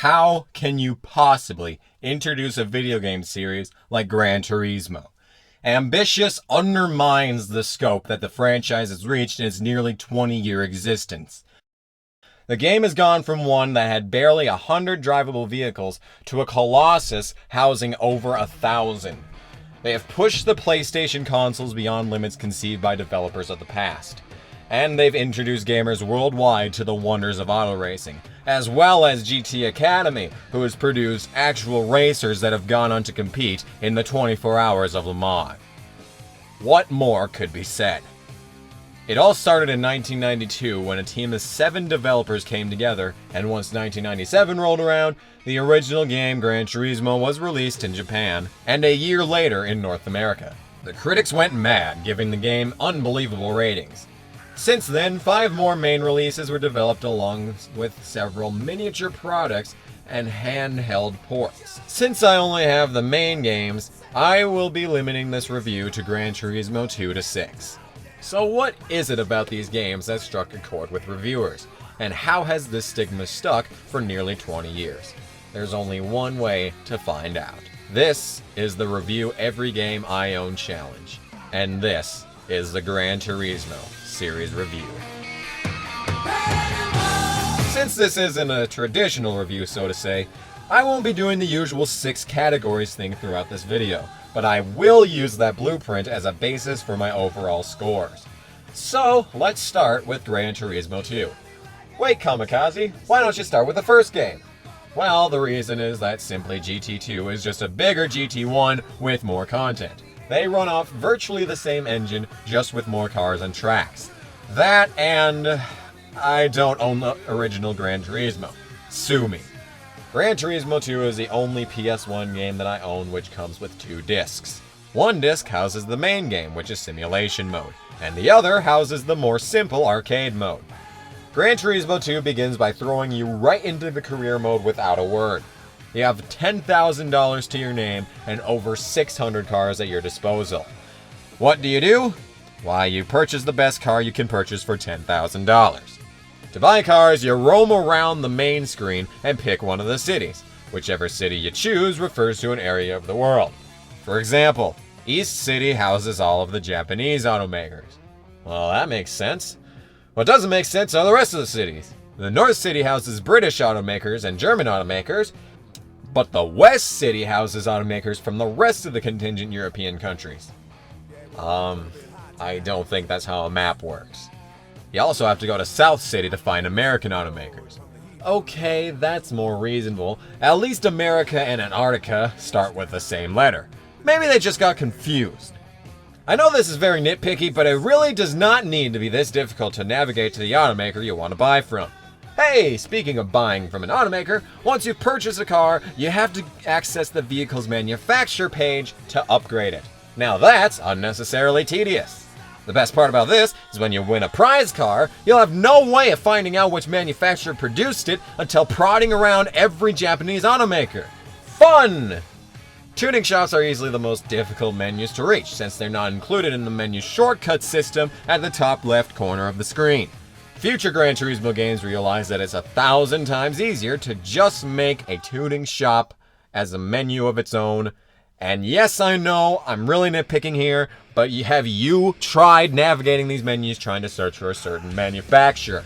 How can you possibly introduce a video game series like Gran Turismo? Ambitious undermines the scope that the franchise has reached in its nearly 20-year existence. The game has gone from one that had barely 100 drivable vehicles to a colossus housing over 1,000. They have pushed the PlayStation consoles beyond limits conceived by developers of the past. And they've introduced gamers worldwide to the wonders of auto racing, as well as GT Academy, who has produced actual racers that have gone on to compete in the 24 Hours of Le Mans. What more could be said? It all started in 1992 when a team of 7 developers came together, and once 1997 rolled around, the original game Gran Turismo was released in Japan, and a year later in North America. The critics went mad, giving the game unbelievable ratings. Since then, 5 more main releases were developed along with several miniature products and handheld ports. Since I only have the main games, I will be limiting this review to Gran Turismo 2 to 6. So what is it about these games that struck a chord with reviewers? And how has this stigma stuck for nearly 20 years? There's only one way to find out. This is the Review Every Game I Own Challenge. And this is the Gran Turismo Series Review. Since this isn't a traditional review, so to say, I won't be doing the usual 6 categories thing throughout this video, but I will use that blueprint as a basis for my overall scores. So, let's start with Gran Turismo 2. Wait, Kamikaze, why don't you start with the first game? Well, the reason is that simply GT2 is just a bigger GT1 with more content. They run off virtually the same engine, just with more cars and tracks. That and I don't own the original Gran Turismo. Sue me. Gran Turismo 2 is the only PS1 game that I own which comes with 2 discs. One disc houses the main game, which is simulation mode, and the other houses the more simple arcade mode. Gran Turismo 2 begins by throwing you right into the career mode without a word. You have $10,000 to your name and over 600 cars at your disposal. What do? Why, you purchase the best car you can purchase for $10,000. To buy cars, you roam around the main screen and pick one of the cities. Whichever city you choose refers to an area of the world. For example, East City houses all of the Japanese automakers. Well, that makes sense. What doesn't make sense are the rest of the cities. The North City houses British automakers and German automakers, but the West City houses automakers from the rest of the contingent European countries. I don't think that's how a map works. You also have to go to South City to find American automakers. Okay, that's more reasonable. At least America and Antarctica start with the same letter. Maybe they just got confused. I know this is very nitpicky, but it really does not need to be this difficult to navigate to the automaker you want to buy from. Hey, speaking of buying from an automaker, once you've purchased a car, you have to access the vehicle's manufacturer page to upgrade it. Now that's unnecessarily tedious. The best part about this is when you win a prize car, you'll have no way of finding out which manufacturer produced it until prodding around every Japanese automaker. Fun! Tuning shops are easily the most difficult menus to reach, since they're not included in the menu shortcut system at the top left corner of the screen. Future Gran Turismo games realize that it's 1,000 times easier to just make a tuning shop as a menu of its own. And yes, I know, I'm really nitpicking here, but have you tried navigating these menus trying to search for a certain manufacturer?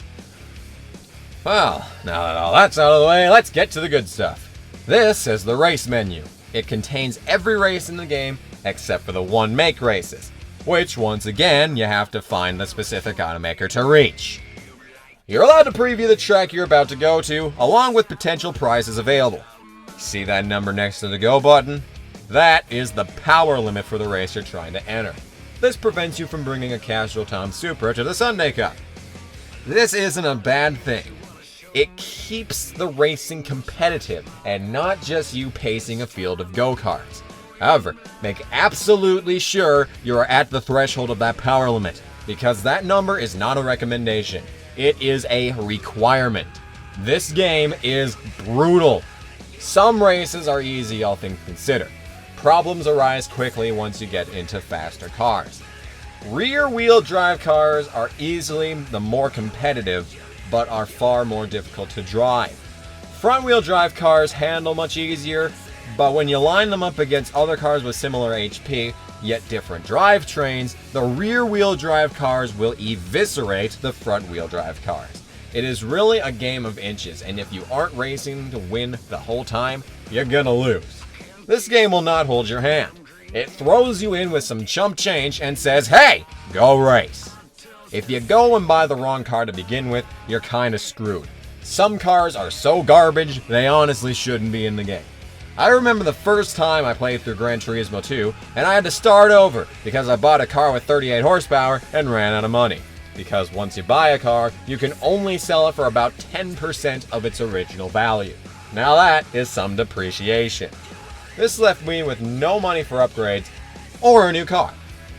Well, now that all that's out of the way, let's get to the good stuff. This is the race menu. It contains every race in the game except for the one make races, which once again, you have to find the specific automaker to reach. You're allowed to preview the track you're about to go to, along with potential prizes available. See that number next to the go button? That is the power limit for the race you're trying to enter. This prevents you from bringing a casual Tom Supra to the Sunday Cup. This isn't a bad thing. It keeps the racing competitive and not just you pacing a field of go-karts. However, make absolutely sure you are at the threshold of that power limit, because that number is not a recommendation. It is a requirement. This game is brutal. Some races are easy, all things considered. Problems arise quickly once you get into faster cars. Rear-wheel drive cars are easily the more competitive, but are far more difficult to drive. Front-wheel drive cars handle much easier, but when you line them up against other cars with similar HP, yet different drivetrains, the rear-wheel drive cars will eviscerate the front-wheel drive cars. It is really a game of inches, and if you aren't racing to win the whole time, you're gonna lose. This game will not hold your hand. It throws you in with some chump change and says, hey, go race. If you go and buy the wrong car to begin with, you're kinda screwed. Some cars are so garbage, they honestly shouldn't be in the game. I remember the first time I played through Gran Turismo 2, and I had to start over because I bought a car with 38 horsepower and ran out of money. Because once you buy a car, you can only sell it for about 10% of its original value. Now that is some depreciation. This left me with no money for upgrades or a new car.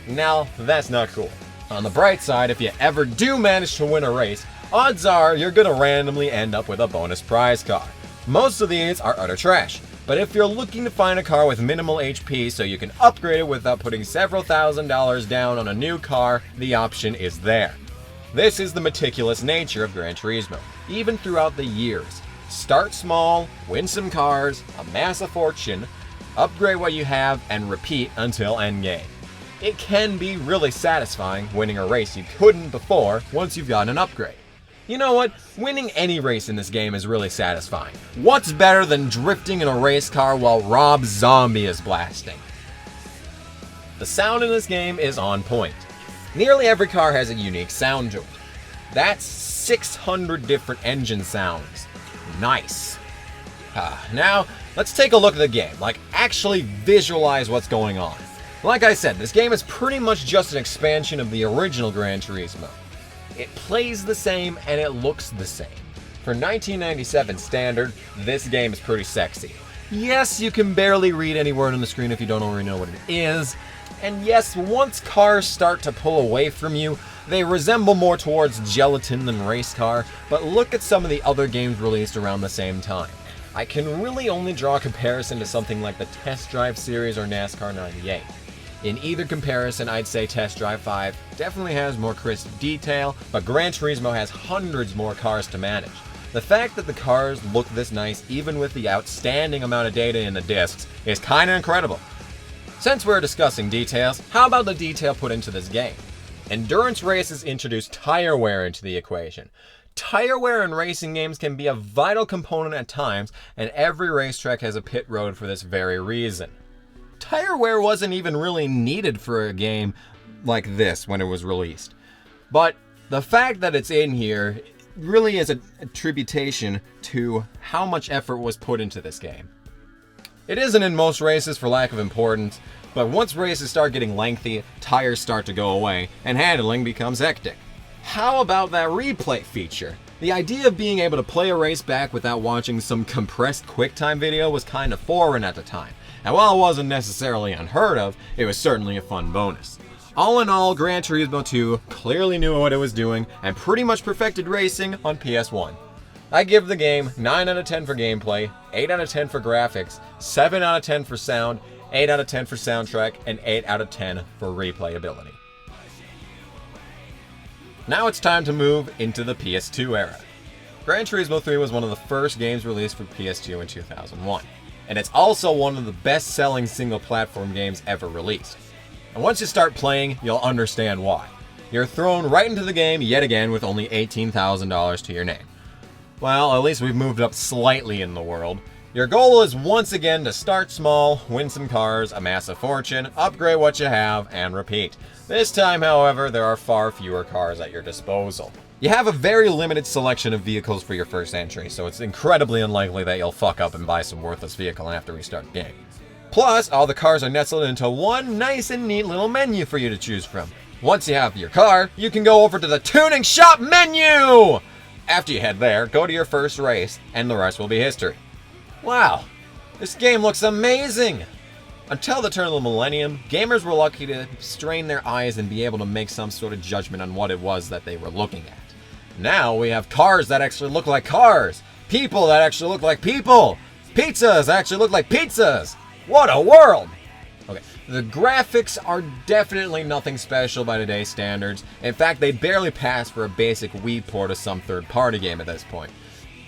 Now, that's not cool. On the bright side, if you ever do manage to win a race, odds are you're gonna randomly end up with a bonus prize car. Most of these are utter trash, but if you're looking to find a car with minimal HP so you can upgrade it without putting several $1,000s down on a new car, the option is there. This is the meticulous nature of Gran Turismo, even throughout the years. Start small, win some cars, amass a fortune, upgrade what you have, and repeat until endgame. It can be really satisfying winning a race you couldn't before once you've gotten an upgrade. You know what? Winning any race in this game is really satisfying. What's better than drifting in a race car while Rob Zombie is blasting? The sound in this game is on point. Nearly every car has a unique sound to it. That's 600 different engine sounds. Nice. Now, let's take a look at the game, like actually visualize what's going on. Like I said, this game is pretty much just an expansion of the original Gran Turismo. It plays the same and it looks the same. For 1997 standard, this game is pretty sexy. Yes, you can barely read any word on the screen if you don't already know what it is. And yes, once cars start to pull away from you, they resemble more towards gelatin than race car, but look at some of the other games released around the same time. I can really only draw a comparison to something like the Test Drive series or NASCAR 98. In either comparison, I'd say Test Drive 5 definitely has more crisp detail, but Gran Turismo has hundreds more cars to manage. The fact that the cars look this nice, even with the outstanding amount of data in the discs, is kinda incredible. Since we're discussing details, how about the detail put into this game? Endurance races introduce tire wear into the equation. Tire wear in racing games can be a vital component at times, and every racetrack has a pit road for this very reason. Tire wear wasn't even really needed for a game like this when it was released. But the fact that it's in here really is an attribution to how much effort was put into this game. It isn't in most races for lack of importance, but once races start getting lengthy, tires start to go away, and handling becomes hectic. How about that replay feature? The idea of being able to play a race back without watching some compressed QuickTime video was kind of foreign at the time. And while it wasn't necessarily unheard of, it was certainly a fun bonus. All in all, Gran Turismo 2 clearly knew what it was doing and pretty much perfected racing on PS1. I give the game 9 out of 10 for gameplay, 8 out of 10 for graphics, 7 out of 10 for sound, 8 out of 10 for soundtrack, and 8 out of 10 for replayability. Now it's time to move into the PS2 era. Gran Turismo 3 was one of the first games released for PS2 in 2001, and it's also one of the best-selling single-platform games ever released. And once you start playing, you'll understand why. You're thrown right into the game yet again with only $18,000 to your name. Well, at least we've moved up slightly in the world. Your goal is once again to start small, win some cars, amass a fortune, upgrade what you have, and repeat. This time, however, there are far fewer cars at your disposal. You have a very limited selection of vehicles for your first entry, so it's incredibly unlikely that you'll fuck up and buy some worthless vehicle after we start the game. Plus, all the cars are nestled into one nice and neat little menu for you to choose from. Once you have your car, you can go over to the tuning shop menu! After you head there, go to your first race, and the rest will be history. Wow, this game looks amazing! Until the turn of the millennium, gamers were lucky to strain their eyes and be able to make some sort of judgment on what it was that they were looking at. Now we have cars that actually look like cars, people that actually look like people, pizzas that actually look like pizzas. What a world! Okay, the graphics are definitely nothing special by today's standards. In fact, they barely pass for a basic Wii port of some third-party game at this point.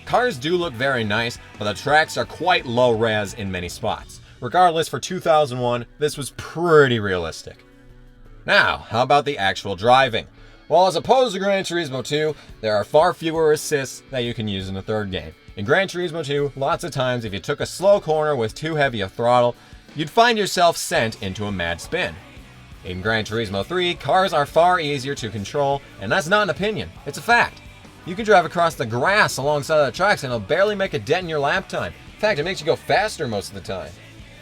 Cars do look very nice, but the tracks are quite low res in many spots. Regardless, for 2001, this was pretty realistic. Now, how about the actual driving? Well, as opposed to Gran Turismo 2, there are far fewer assists that you can use in the third game. In Gran Turismo 2, lots of times if you took a slow corner with too heavy a throttle, you'd find yourself sent into a mad spin. In Gran Turismo 3, cars are far easier to control, and that's not an opinion, it's a fact. You can drive across the grass alongside the tracks and it'll barely make a dent in your lap time. In fact, it makes you go faster most of the time.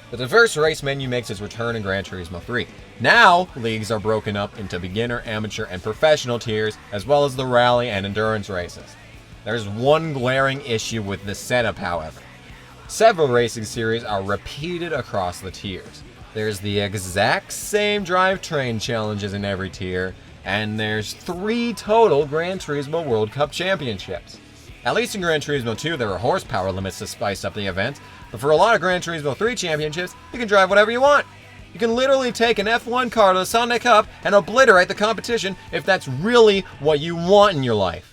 The diverse race menu makes its return in Gran Turismo 3. Now, leagues are broken up into beginner, amateur, and professional tiers, as well as the rally and endurance races. There's one glaring issue with this setup, however. Several racing series are repeated across the tiers. There's the exact same drivetrain challenges in every tier, and there's 3 total Gran Turismo World Cup Championships. At least in Gran Turismo 2, there are horsepower limits to spice up the event, but for a lot of Gran Turismo 3 championships, you can drive whatever you want. You can literally take an F1 car to the Sunday Cup and obliterate the competition if that's really what you want in your life.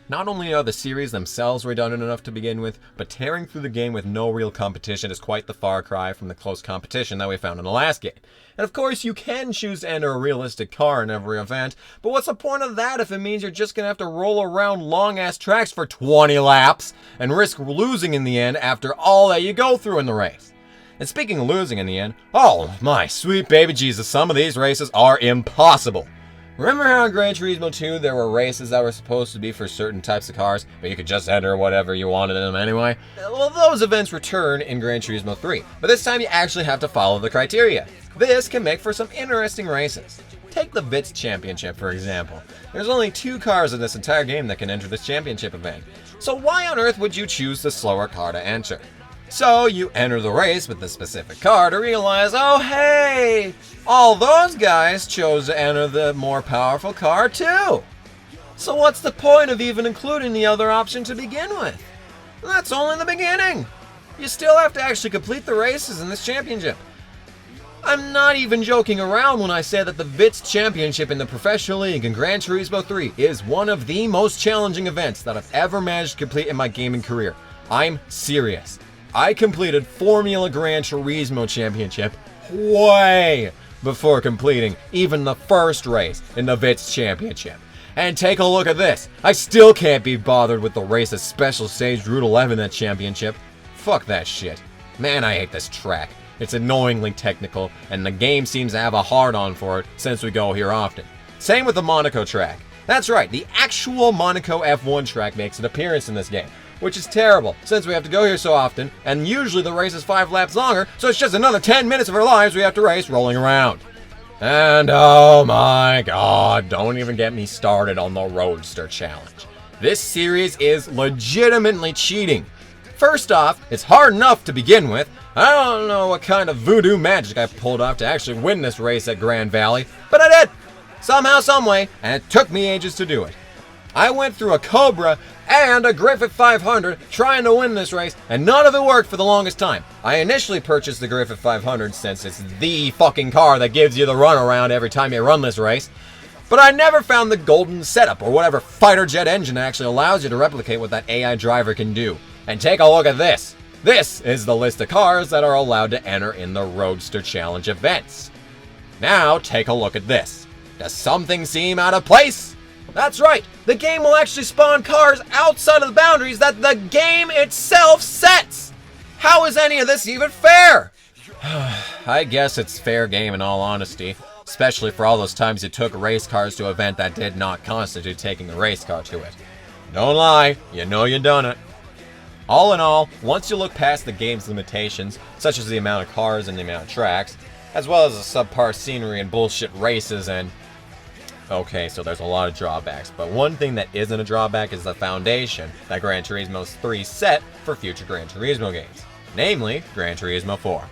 Not only are the series themselves redundant enough to begin with, but tearing through the game with no real competition is quite the far cry from the close competition that we found in the last game. And of course, you can choose to enter a realistic car in every event, but what's the point of that if it means you're just going to have to roll around long-ass tracks for 20 laps and risk losing in the end after all that you go through in the race? And speaking of losing in the end, oh my sweet baby Jesus, some of these races are impossible. Remember how in Gran Turismo 2 there were races that were supposed to be for certain types of cars, but you could just enter whatever you wanted in them anyway? Well, those events return in Gran Turismo 3, but this time you actually have to follow the criteria. This can make for some interesting races. Take the VITS Championship, for example. There's only 2 cars in this entire game that can enter this championship event. So why on earth would you choose the slower car to enter? So you enter the race with the specific car to realize, oh hey, all those guys chose to enter the more powerful car too. So what's the point of even including the other option to begin with? That's only the beginning. You still have to actually complete the races in this championship. I'm not even joking around when I say that the VITS Championship in the Professional League in Gran Turismo 3 is one of the most challenging events that I've ever managed to complete in my gaming career. I'm serious. I completed Formula Gran Turismo Championship way before completing even the first race in the VITS Championship. And take a look at this. I still can't be bothered with the race's special stage Route 11 that championship. Fuck that shit. Man, I hate this track. It's annoyingly technical, and the game seems to have a hard-on for it since we go here often. Same with the Monaco track. That's right, the actual Monaco F1 track makes an appearance in this game, which is terrible since we have to go here so often, and usually the race is 5 laps longer, so it's just another 10 minutes of our lives we have to race rolling around. And oh my god, don't even get me started on the Roadster Challenge. This series is legitimately cheating. First off, it's hard enough to begin with. I don't know what kind of voodoo magic I pulled off to actually win this race at Grand Valley, but I did! Somehow, someway, and it took me ages to do it. I went through a Cobra and a Griffith 500 trying to win this race, and none of it worked for the longest time. I initially purchased the Griffith 500 since it's the fucking car that gives you the runaround every time you run this race, but I never found the golden setup or whatever fighter jet engine that actually allows you to replicate what that AI driver can do. And take a look at this. This is the list of cars that are allowed to enter in the Roadster Challenge events. Now take a look at this. Does something seem out of place? That's right, the game will actually spawn cars outside of the boundaries that the game itself sets. How is any of this even fair? I guess it's fair game in all honesty, especially for all those times you took race cars to an event that did not constitute taking the race car to it. Don't lie, you know you done it. All in all, once you look past the game's limitations, such as the amount of cars and the amount of tracks, as well as the subpar scenery and bullshit races and... Okay, so there's a lot of drawbacks, but one thing that isn't a drawback is the foundation that Gran Turismo 3 set for future Gran Turismo games, namely Gran Turismo 4.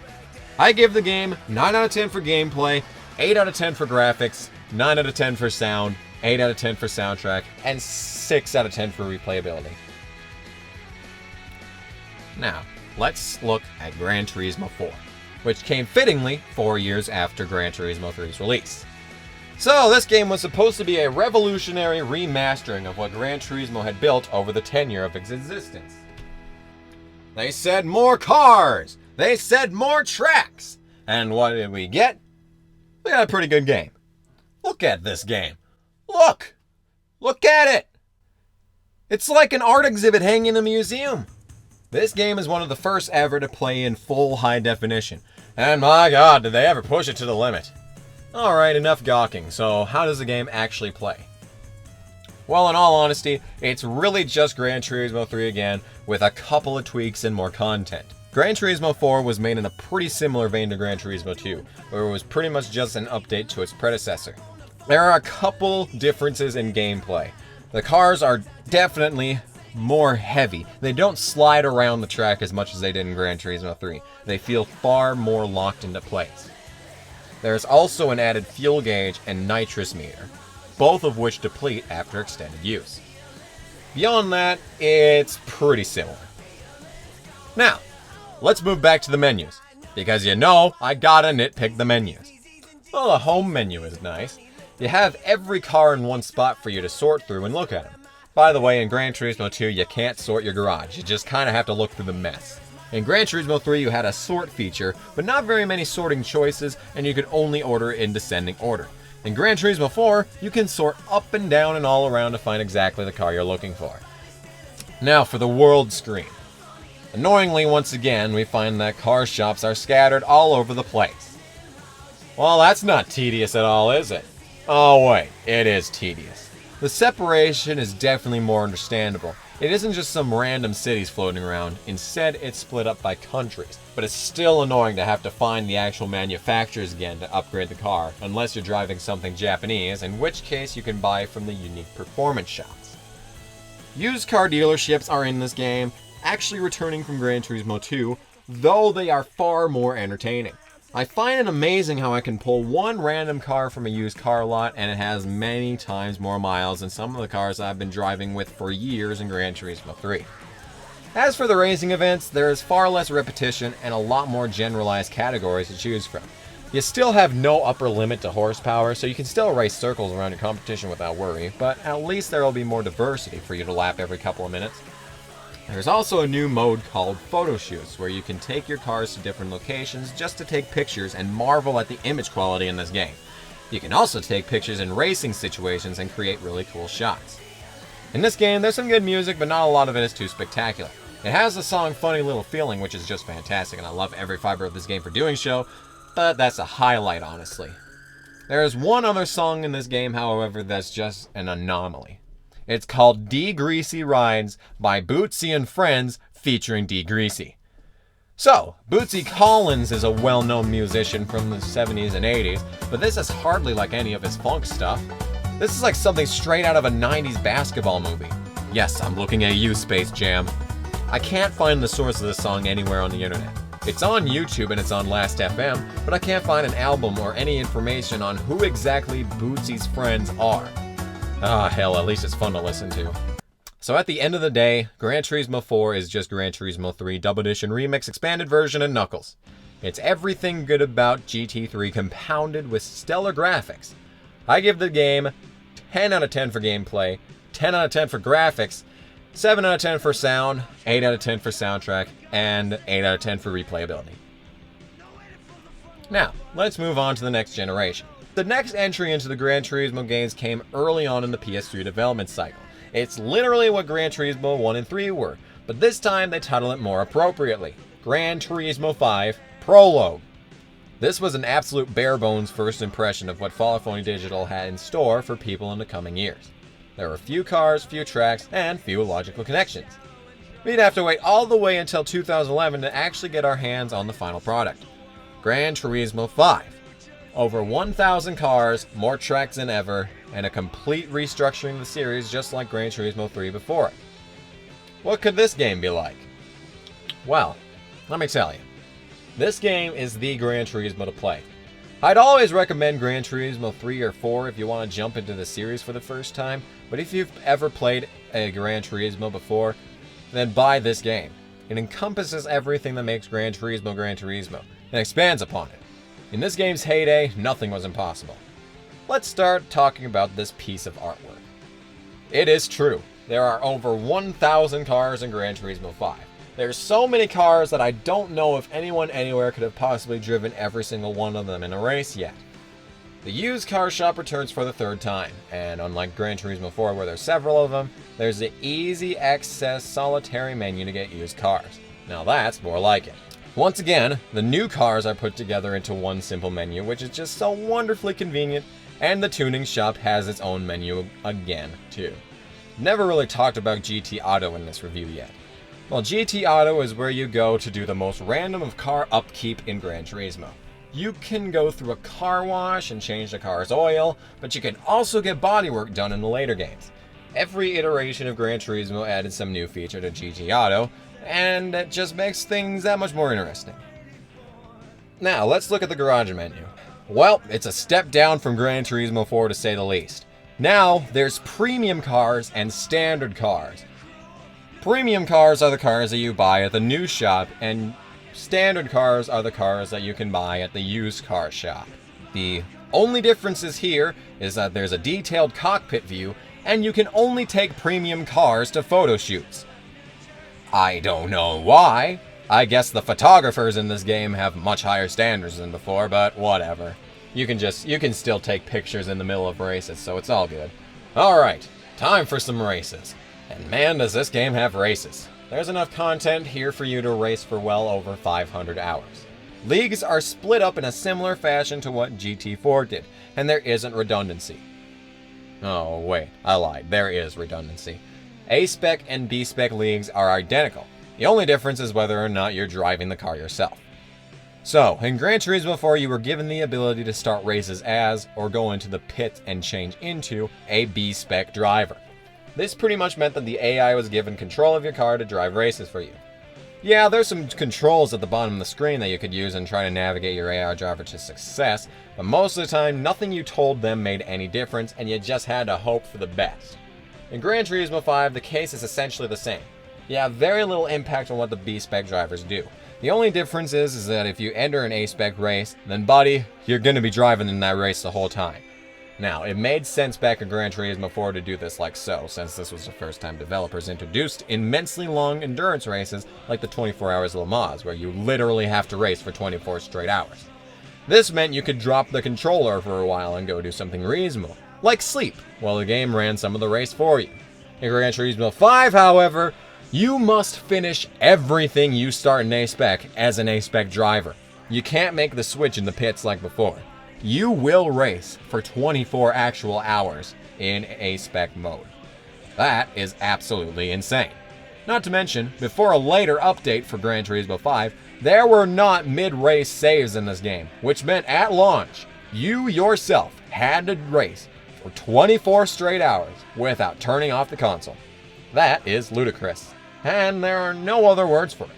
I give the game 9 out of 10 for gameplay, 8 out of 10 for graphics, 9 out of 10 for sound, 8 out of 10 for soundtrack, and 6 out of 10 for replayability. Now, let's look at Gran Turismo 4, which came fittingly 4 years after Gran Turismo 3's release. So this game was supposed to be a revolutionary remastering of what Gran Turismo had built over the tenure of its existence. They said more cars! They said more tracks! And what did we get? We got a pretty good game. Look at this game. Look! Look at it! It's like an art exhibit hanging in a museum. This game is one of the first ever to play in full high definition. And my god, did they ever push it to the limit. Alright, enough gawking. So how does the game actually play? Well, in all honesty, it's really just Gran Turismo 3 again, with a couple of tweaks and more content. Gran Turismo 4 was made in a pretty similar vein to Gran Turismo 2, where it was pretty much just an update to its predecessor. There are a couple differences in gameplay. The cars are definitely more heavy. They don't slide around the track as much as they did in Gran Turismo 3. They feel far more locked into place. There's also an added fuel gauge and nitrous meter, both of which deplete after extended use. Beyond that, it's pretty similar. Now, let's move back to the menus, because you know I gotta nitpick the menus. Well, the home menu is nice. You have every car in one spot for you to sort through and look at them. By the way, in Gran Turismo 2, you can't sort your garage. You just kind of have to look through the mess. In Gran Turismo 3, you had a sort feature, but not very many sorting choices, and you could only order in descending order. In Gran Turismo 4, you can sort up and down and all around to find exactly the car you're looking for. Now for the world screen. Annoyingly, once again, we find that car shops are scattered all over the place. Well, that's not tedious at all, is it? Oh wait, it is tedious. The separation is definitely more understandable. It isn't just some random cities floating around. Instead, it's split up by countries. But it's still annoying to have to find the actual manufacturers again to upgrade the car, unless you're driving something Japanese, in which case you can buy from the unique performance shops. Used car dealerships are in this game, actually returning from Gran Turismo 2, though they are far more entertaining. I find it amazing how I can pull one random car from a used car lot and it has many times more miles than some of the cars I've been driving with for years in Gran Turismo 3. As for the racing events, there is far less repetition and a lot more generalized categories to choose from. You still have no upper limit to horsepower, so you can still race circles around your competition without worry, but at least there will be more diversity for you to lap every couple of minutes. There's also a new mode called photo shoots, where you can take your cars to different locations just to take pictures and marvel at the image quality in this game. You can also take pictures in racing situations and create really cool shots. In this game, there's some good music, but not a lot of it is too spectacular. It has the song Funny Little Feeling, which is just fantastic, and I love every fiber of this game for doing so, but that's a highlight, honestly. There is one other song in this game, however, that's just an anomaly. It's called D Greasy Rides by Bootsy and Friends featuring D Greasy. So, Bootsy Collins is a well-known musician from the 70s and 80s, but this is hardly like any of his funk stuff. This is like something straight out of a 90s basketball movie. Yes, I'm looking at you, Space Jam. I can't find the source of this song anywhere on the internet. It's on YouTube and it's on Last.fm, but I can't find an album or any information on who exactly Bootsy's friends are. Ah, hell, at least it's fun to listen to. So at the end of the day, Gran Turismo 4 is just Gran Turismo 3 Double Edition Remix Expanded Version and Knuckles. It's everything good about GT3 compounded with stellar graphics. I give the game 10 out of 10 for gameplay, 10 out of 10 for graphics, 7 out of 10 for sound, 8 out of 10 for soundtrack, and 8 out of 10 for replayability. Now, let's move on to the next generation. The next entry into the Gran Turismo games came early on in the PS3 development cycle. It's literally what Gran Turismo 1 and 3 were, but this time they title it more appropriately. Gran Turismo 5 Prologue. This was an absolute bare-bones first impression of what Falafoni Digital had in store for people in the coming years. There were few cars, few tracks, and few logical connections. We'd have to wait all the way until 2011 to actually get our hands on the final product. Gran Turismo 5. Over 1,000 cars, more tracks than ever, and a complete restructuring of the series just like Gran Turismo 3 before it. What could this game be like? Well, let me tell you. This game is the Gran Turismo to play. I'd always recommend Gran Turismo 3 or 4 if you want to jump into the series for the first time, but if you've ever played a Gran Turismo before, then buy this game. It encompasses everything that makes Gran Turismo and expands upon it. In this game's heyday, nothing was impossible. let's start talking about this piece of artwork. It is true, there are over 1,000 cars in Gran Turismo 5. There's so many cars that I don't know if anyone anywhere could have possibly driven every single one of them in a race yet. The used car shop returns for the third time, and unlike Gran Turismo 4 where there's several of them, there's the easy access solitary menu to get used cars. Now that's more like it. Once again, the new cars are put together into one simple menu, which is just so wonderfully convenient, and the tuning shop has its own menu again, too. Never really talked about GT Auto in this review yet. Well, GT Auto is where you go to do the most random of car upkeep in Gran Turismo. You can go through a car wash and change the car's oil, but you can also get bodywork done in the later games. Every iteration of Gran Turismo added some new feature to GT Auto, and it just makes things that much more interesting. Now, let's look at the garage menu. Well, it's a step down from Gran Turismo 4 to say the least. Now, there's premium cars and standard cars. Premium cars are the cars that you buy at the new shop, and standard cars are the cars that you can buy at the used car shop. The only differences here is that there's a detailed cockpit view, and you can only take premium cars to photo shoots. I don't know why. I guess the photographers in this game have much higher standards than before, but whatever. You can still take pictures in the middle of races, so it's all good. Alright, time for some races. And man, does this game have races. There's enough content here for you to race for well over 500 hours. Leagues are split up in a similar fashion to what GT4 did, and there isn't redundancy. Oh wait, I lied, there is redundancy. A-Spec and B-Spec leagues are identical. The only difference is whether or not you're driving the car yourself. So, in Gran Turismo 4 you were given the ability to start races as, or go into the pit and change into, a B-Spec driver. This pretty much meant that the AI was given control of your car to drive races for you. Yeah, there's some controls at the bottom of the screen that you could use and try to navigate your AI driver to success, but most of the time, nothing you told them made any difference, and you just had to hope for the best. In Gran Turismo 5, the case is essentially the same. You have very little impact on what the B-Spec drivers do. The only difference is that if you enter an A-Spec race, then buddy, you're going to be driving in that race the whole time. Now, it made sense back in Gran Turismo 4 to do this like so, since this was the first time developers introduced immensely long endurance races like the 24 Hours of Le Mans, where you literally have to race for 24 straight hours. This meant you could drop the controller for a while and go do something reasonable, like sleep, while the game ran some of the race for you. In Gran Turismo 5, however, you must finish everything you start in A-Spec as an A-Spec driver. You can't make the switch in the pits like before. You will race for 24 actual hours in A-Spec mode. That is absolutely insane. Not to mention, before a later update for Gran Turismo 5, there were not mid-race saves in this game, which meant at launch, you yourself had to race for 24 straight hours without turning off the console. That is ludicrous, and there are no other words for it.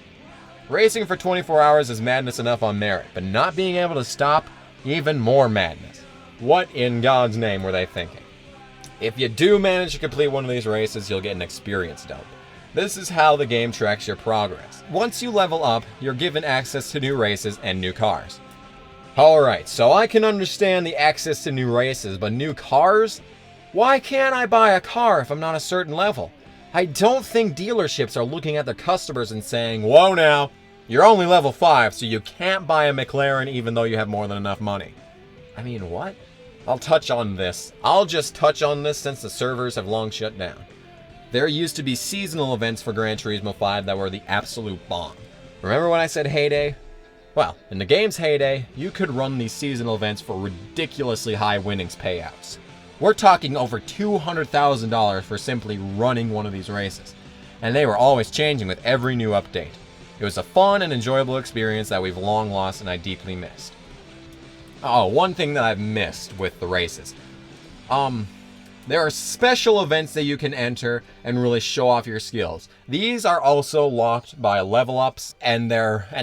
Racing for 24 hours is madness enough on merit, but not being able to stop, even more madness. What in God's name were they thinking? If you do manage to complete one of these races, you'll get an experience dump. This is how the game tracks your progress. Once you level up, you're given access to new races and new cars. Alright, so I can understand the access to new races, but new cars? Why can't I buy a car if I'm not a certain level? I don't think dealerships are looking at their customers and saying, whoa now, you're only level 5, so you can't buy a McLaren even though you have more than enough money. I mean, what? I'll just touch on this since the servers have long shut down. There used to be seasonal events for Gran Turismo 5 that were the absolute bomb. Remember when I said heyday? Well, in the game's heyday, you could run these seasonal events for ridiculously high winnings payouts. We're talking over $200,000 for simply running one of these races. And they were always changing with every new update. It was a fun and enjoyable experience that we've long lost and I deeply missed. Oh, one thing that I've missed with the races. There are special events that you can enter and really show off your skills. These are also locked by level ups, and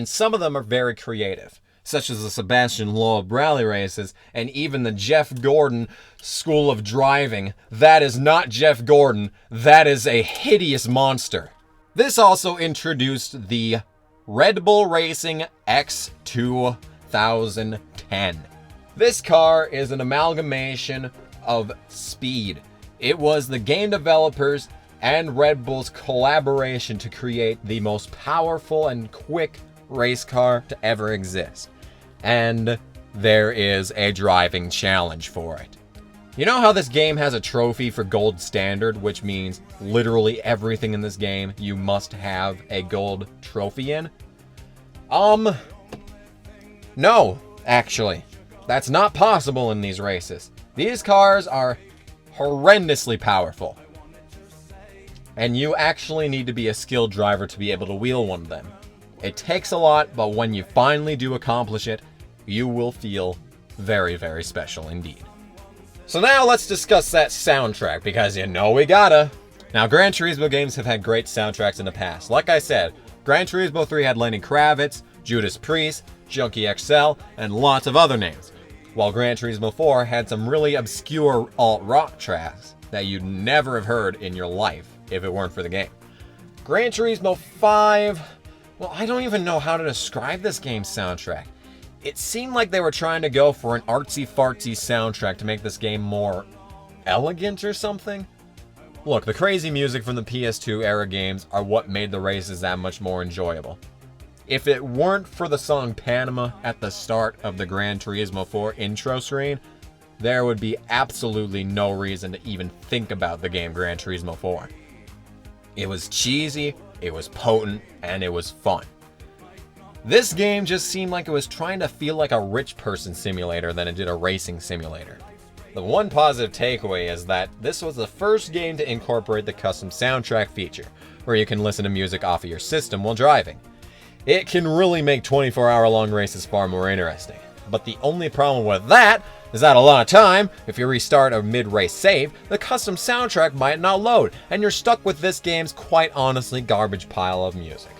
some of them are very creative, such as the Sebastian Loeb rally races and even the Jeff Gordon School of Driving. That is not Jeff Gordon, that is a hideous monster. This also introduced the Red Bull Racing X 2010. This car is an amalgamation of speed. It was the game developers and Red Bull's collaboration to create the most powerful and quick race car to ever exist. And there is a driving challenge for it. You know how this game has a trophy for gold standard, which means literally everything in this game you must have a gold trophy in? No, actually. That's not possible in these races. These cars are horrendously powerful. And you actually need to be a skilled driver to be able to wheel one of them. It takes a lot, but when you finally do accomplish it, you will feel very, very special indeed. So now let's discuss that soundtrack, because you know we gotta. Now, Gran Turismo games have had great soundtracks in the past. Like I said, Gran Turismo 3 had Lenny Kravitz, Judas Priest, Junkie XL, and lots of other names. While Gran Turismo 4 had some really obscure alt-rock tracks that you'd never have heard in your life if it weren't for the game. Gran Turismo 5, well, I don't even know how to describe this game's soundtrack. It seemed like they were trying to go for an artsy-fartsy soundtrack to make this game more elegant or something. Look, the crazy music from the PS2 era games are what made the races that much more enjoyable. If it weren't for the song Panama at the start of the Gran Turismo 4 intro screen, there would be absolutely no reason to even think about the game Gran Turismo 4. It was cheesy, it was potent, and it was fun. This game just seemed like it was trying to feel like a rich person simulator than it did a racing simulator. The one positive takeaway is that this was the first game to incorporate the custom soundtrack feature, where you can listen to music off of your system while driving. It can really make 24-hour-long races far more interesting. But the only problem with that is that a lot of time, if you restart a mid-race save, the custom soundtrack might not load, and you're stuck with this game's quite honestly garbage pile of music.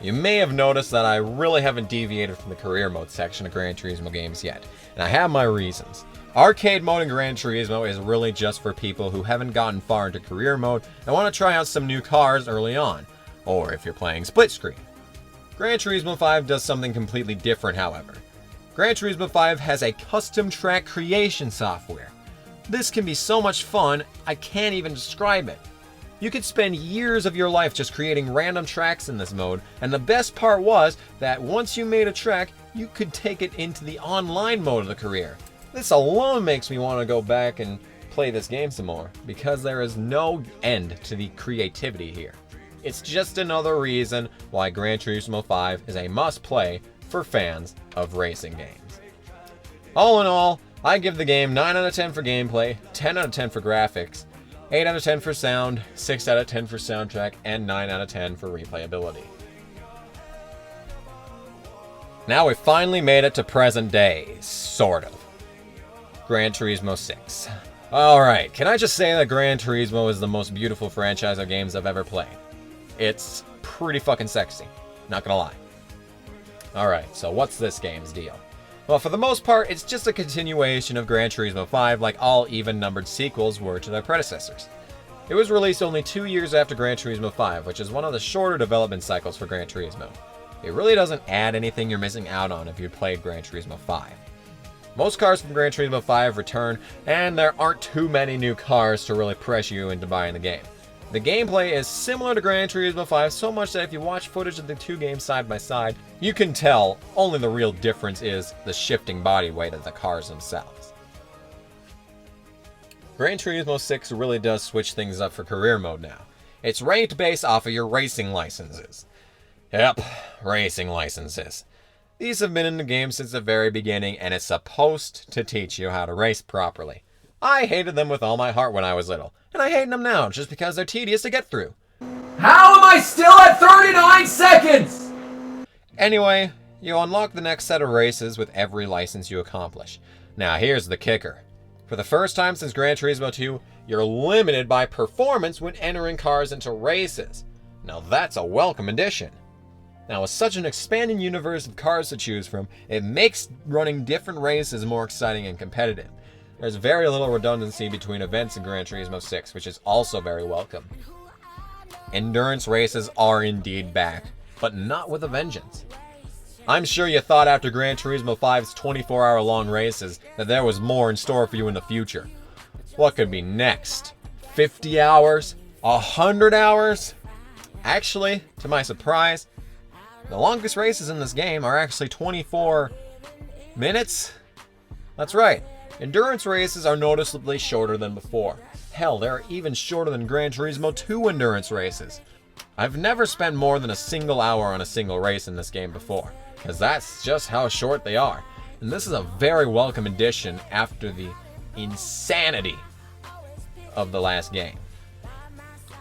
You may have noticed that I really haven't deviated from the career mode section of Gran Turismo games yet, and I have my reasons. Arcade mode in Gran Turismo is really just for people who haven't gotten far into career mode and want to try out some new cars early on, or if you're playing split screen. Gran Turismo 5 does something completely different, however. Gran Turismo 5 has a custom track creation software. This can be so much fun, I can't even describe it. You could spend years of your life just creating random tracks in this mode, and the best part was that once you made a track, you could take it into the online mode of the career. This alone makes me want to go back and play this game some more, because there is no end to the creativity here. It's just another reason why Gran Turismo 5 is a must-play for fans of racing games. All in all, I give the game 9 out of 10 for gameplay, 10 out of 10 for graphics, 8 out of 10 for sound, 6 out of 10 for soundtrack, and 9 out of 10 for replayability. Now we finally made it to present day, sort of. Gran Turismo 6. Alright, can I just say that Gran Turismo is the most beautiful franchise of games I've ever played? It's pretty fucking sexy, not gonna lie. Alright, so what's this game's deal? Well, for the most part, it's just a continuation of Gran Turismo 5 like all even-numbered sequels were to their predecessors. It was released only 2 years after Gran Turismo 5, which is one of the shorter development cycles for Gran Turismo. It really doesn't add anything you're missing out on if you played Gran Turismo 5. Most cars from Gran Turismo 5 return, and there aren't too many new cars to really press you into buying the game. The gameplay is similar to Gran Turismo 5 so much that if you watch footage of the two games side by side, you can tell only the real difference is the shifting body weight of the cars themselves. Gran Turismo 6 really does switch things up for career mode now. It's ranked based off of your racing licenses. Yep, racing licenses. These have been in the game since the very beginning, and it's supposed to teach you how to race properly. I hated them with all my heart when I was little, and I hate them now just because they're tedious to get through. How am I still at 39 seconds? Anyway, you unlock the next set of races with every license you accomplish. Now here's the kicker. For the first time since Gran Turismo 2, you're limited by performance when entering cars into races. Now that's a welcome addition. Now with such an expanding universe of cars to choose from, it makes running different races more exciting and competitive. There's very little redundancy between events in Gran Turismo 6, which is also very welcome. Endurance races are indeed back, but not with a vengeance. I'm sure you thought after Gran Turismo 5's 24-hour long races that there was more in store for you in the future. What could be next? 50 hours? 100 hours? Actually, to my surprise, the longest races in this game are actually 24 minutes? That's right. Endurance races are noticeably shorter than before. Hell, they're even shorter than Gran Turismo 2 endurance races. I've never spent more than a single hour on a single race in this game before, because that's just how short they are. And this is a very welcome addition after the insanity of the last game.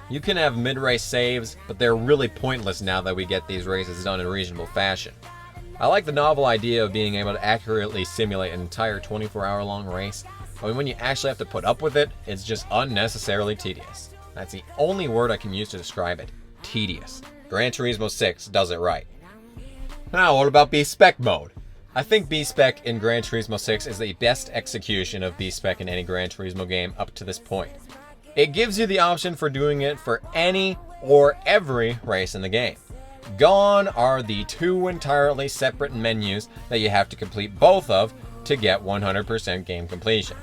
You can have mid-race saves, but they're really pointless now that we get these races done in reasonable fashion. I like the novel idea of being able to accurately simulate an entire 24-hour long race, but when you actually have to put up with it, it's just unnecessarily tedious. That's the only word I can use to describe it. Tedious. Gran Turismo 6 does it right. Now, what about B-Spec mode? I think B-Spec in Gran Turismo 6 is the best execution of B-Spec in any Gran Turismo game up to this point. It gives you the option for doing it for any or every race in the game. Gone are the two entirely separate menus that you have to complete both of to get 100% game completion.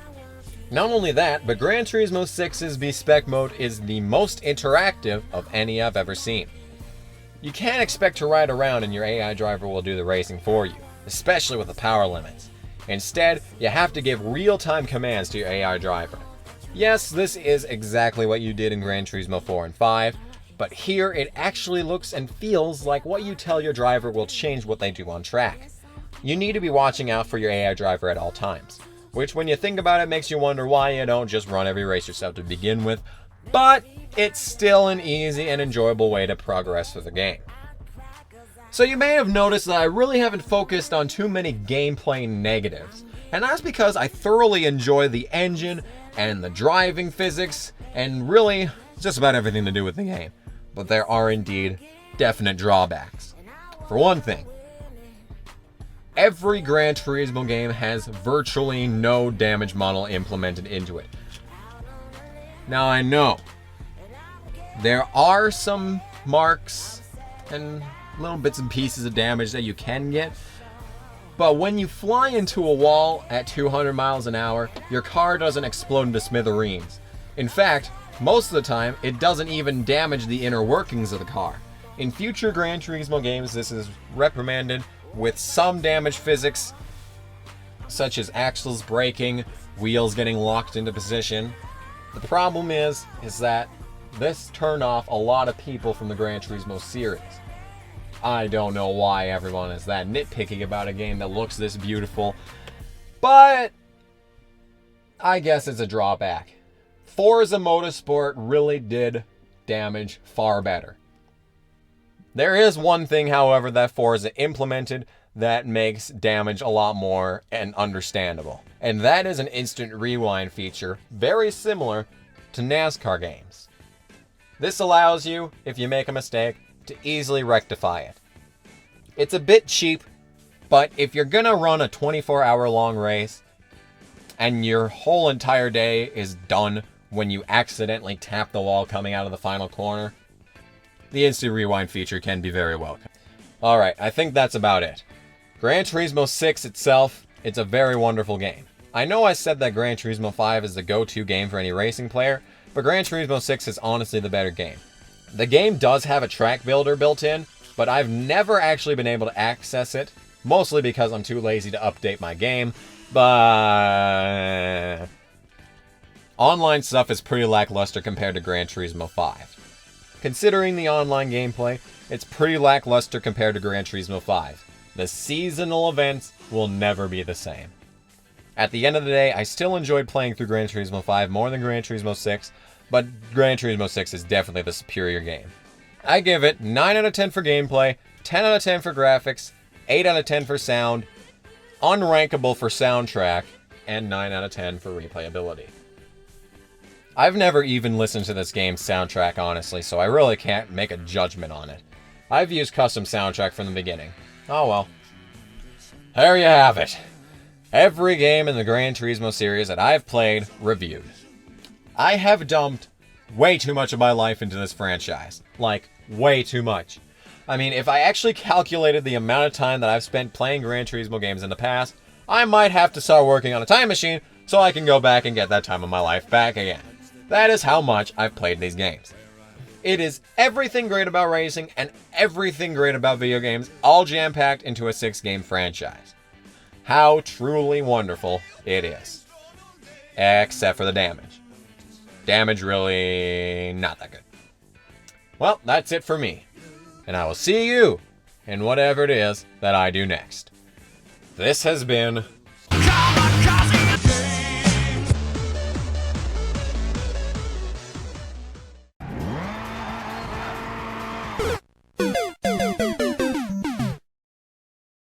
Not only that, but Gran Turismo 6's B-Spec mode is the most interactive of any I've ever seen. You can't expect to ride around and your AI driver will do the racing for you, especially with the power limits. Instead, you have to give real-time commands to your AI driver. Yes, this is exactly what you did in Gran Turismo 4 and 5, but here it actually looks and feels like what you tell your driver will change what they do on track. You need to be watching out for your AI driver at all times, which when you think about it makes you wonder why you don't just run every race yourself to begin with, but it's still an easy and enjoyable way to progress through the game. So you may have noticed that I really haven't focused on too many gameplay negatives, and that's because I thoroughly enjoy the engine and the driving physics and really just about everything to do with the game. But there are indeed definite drawbacks. For one thing, every Gran Turismo game has virtually no damage model implemented into it. Now I know there are some marks and little bits and pieces of damage that you can get, but when you fly into a wall at 200 miles an hour, your car doesn't explode into smithereens. In fact, most of the time, it doesn't even damage the inner workings of the car. In future Gran Turismo games, this is reprimanded with some damage physics, such as axles breaking, wheels getting locked into position. The problem is that this turned off a lot of people from the Gran Turismo series. I don't know why everyone is that nitpicky about a game that looks this beautiful, but I guess it's a drawback. Forza Motorsport really did damage far better. There is one thing, however, that Forza implemented that makes damage a lot more and understandable, and that is an instant rewind feature very similar to NASCAR games. This allows you, if you make a mistake, to easily rectify it. It's a bit cheap, but if you're gonna run a 24-hour long race and your whole entire day is done when you accidentally tap the wall coming out of the final corner, the instant rewind feature can be very welcome. Alright, I think that's about it. Gran Turismo 6 itself, it's a very wonderful game. I know I said that Gran Turismo 5 is the go-to game for any racing player, but Gran Turismo 6 is honestly the better game. The game does have a track builder built in, but I've never actually been able to access it, mostly because I'm too lazy to update my game, but online stuff is pretty lackluster compared to Gran Turismo 5. Considering the online gameplay, it's pretty lackluster compared to Gran Turismo 5. The seasonal events will never be the same. At the end of the day, I still enjoyed playing through Gran Turismo 5 more than Gran Turismo 6, but Gran Turismo 6 is definitely the superior game. I give it 9 out of 10 for gameplay, 10 out of 10 for graphics, 8 out of 10 for sound, unrankable for soundtrack, and 9 out of 10 for replayability. I've never even listened to this game's soundtrack, honestly, so I really can't make a judgment on it. I've used custom soundtrack from the beginning. Oh well. There you have it. Every game in the Gran Turismo series that I've played, reviewed. I have dumped way too much of my life into this franchise. Like, way too much. I mean, if I actually calculated the amount of time that I've spent playing Gran Turismo games in the past, I might have to start working on a time machine so I can go back and get that time of my life back again. That is how much I've played these games. It is everything great about racing and everything great about video games, all jam-packed into a 6-game franchise. How truly wonderful it is. Except for the damage. Damage really not that good. Well, that's it for me. And I will see you in whatever it is that I do next. This has been